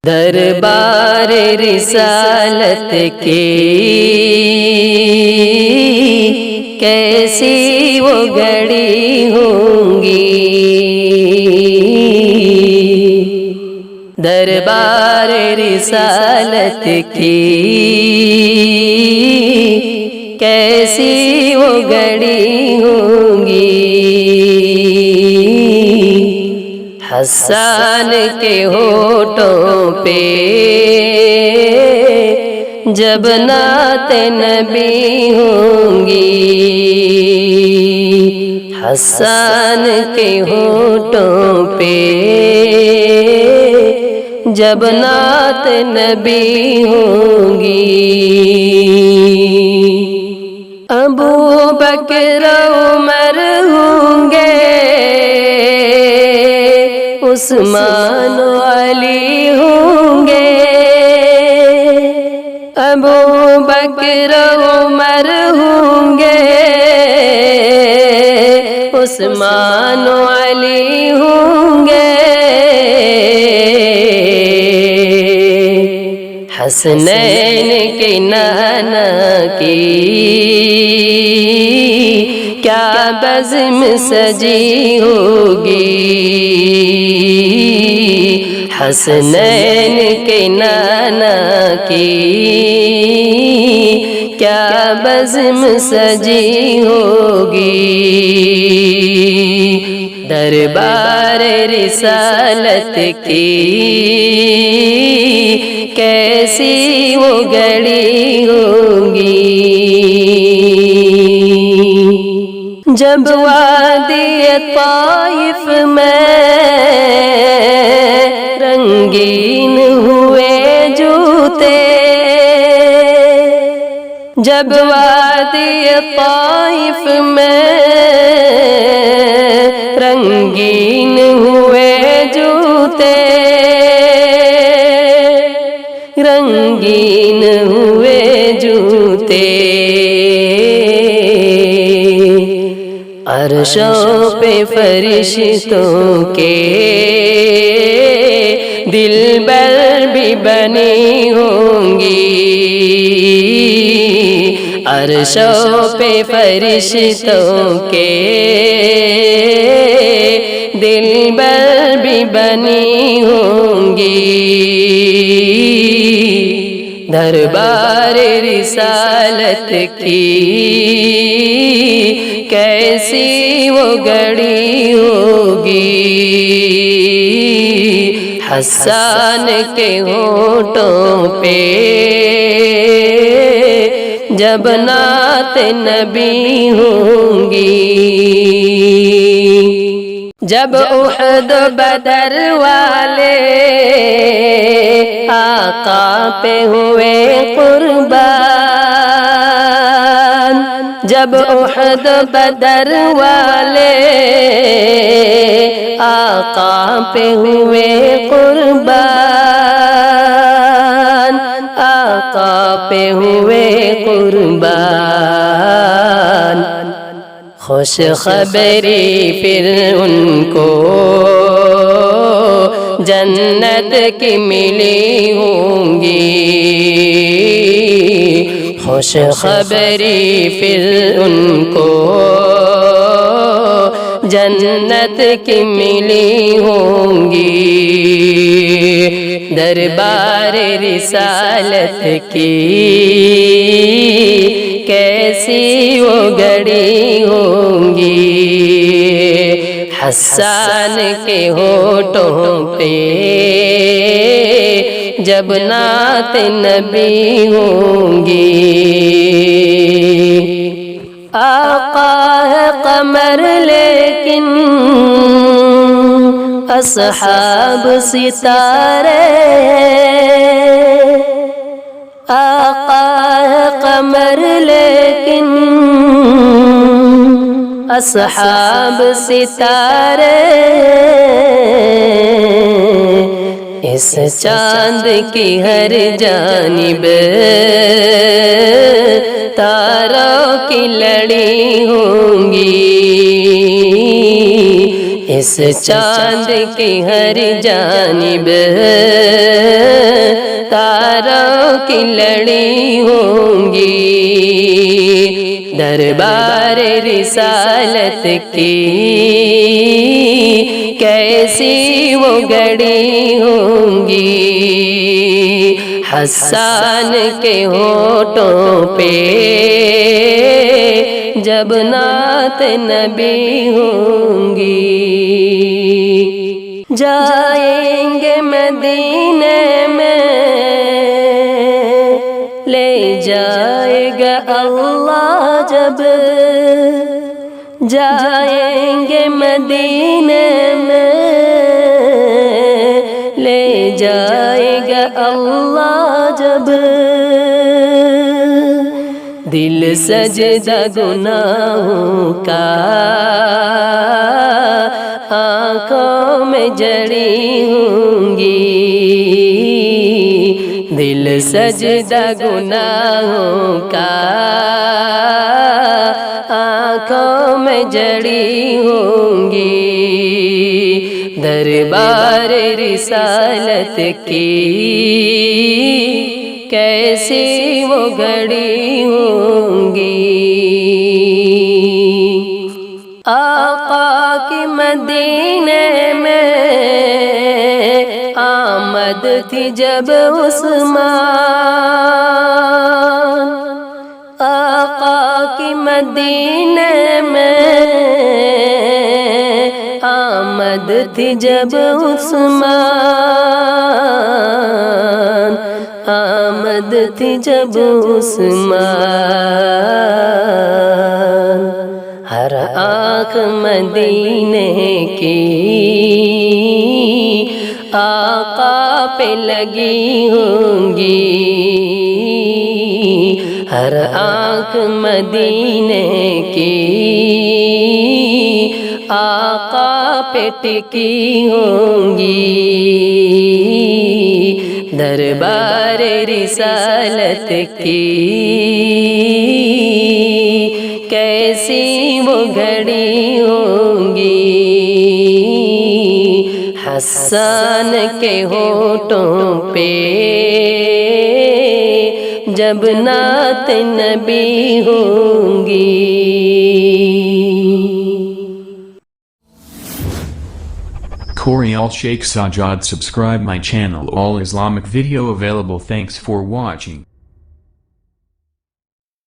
دربار رسالت کی کیسی وہ گھڑی ہوں گی، دربار رسالت کی کیسی وہ گھڑی ہوں گی۔ حسان کے ہونٹوں پہ جب نعت نبی ہوں گی، حسان کے ہونٹوں پہ جب نعت نبی ہوں گی۔ ابو بکر عمر ہوں گے، عثمان و علی ہوں گے، ابو بکر عمر ہوں گے، عثمان و علی ہوں گے، حسنین کے نانا کی کیا بزم سجی ہوگی، حسنین کے نانا کی کیا بزم سجی ہوگی۔ دربار رسالت کی کیسی وہ گھڑی ہوگی، جب وادی طائف میں رنگین ہوئے جوتے، جب وادی طائف میں رنگین ہوئے جوتے، رنگین ہوئے جوتے، عرشوں پہ فرشتوں کے دلبر بھی بنی ہوں گی، عرشوں پہ فرشتوں کے دلبر بھی بنی ہوں گی۔ دربار رسالت کی کیسی وہ گھڑی ہوگی، حسان کے ہونٹوں پہ جب نعت نبی ہوں گی۔ جب احد بدر والے آقا پہ ہوئے قربان، جب احد بدر والے آقا پہ ہوئے قربان، آقا پہ ہوئے قربان، خوش خبری پھر ان کو جنت کی ملی ہوں گی، خوش خبری پھر ان کو جنت کی ملی ہوں گی۔ دربار رسالت کی کیسی وہ گھڑی ہوں گی، حسان کے ہونٹوں پہ جب نعت نبی ہوں گی۔ آقا ہے قمر لیکن اصحاب ستارے، آقا ہے قمر لیکن اصحاب ستارے، اس چاند کی ہر جانب تاروں کی لڑی ہوں گی، اس چاند کی ہر جانب تاروں کی لڑی ہوں گی، دربار رسالت کی کیسی وہ گھڑی ہوں گی، حسان کے ہونٹوں پہ جب نعت نبی ہوں گی، جائیں گے مدینے میں لے جائے گا اللہ جب، جائیں گے مدینے میں لے جائے گا اللہ جب، دل سجدہ گناہوں کا آنکھوں میں جڑی ہوں گی، دل سجدہ گناہوں کا آنکھوں میں جڑی ہوں گی، دربار رسالت کی کیسی وہ گھڑی ہوں گی، آقا کی مدینے میں آمد تھی جب عثمان، آقا کی مدینے میں آمد تھی جب عثمان، آمد تھی جب عثمان، ہر آنکھ مدینے کی آقا پہ لگی ہوں گی، ہر آنکھ مدینے کی آقا پہ ٹکی ہوں گی، دربار رسالت کی کیسی وہ گھڑی ہوں گی، حسان کے ہونٹوں پہ جب نعت نبی ہوں گی۔ Qorial Sheikh Sajjad. Subscribe my channel. All Islamic video available. Thanks for watching.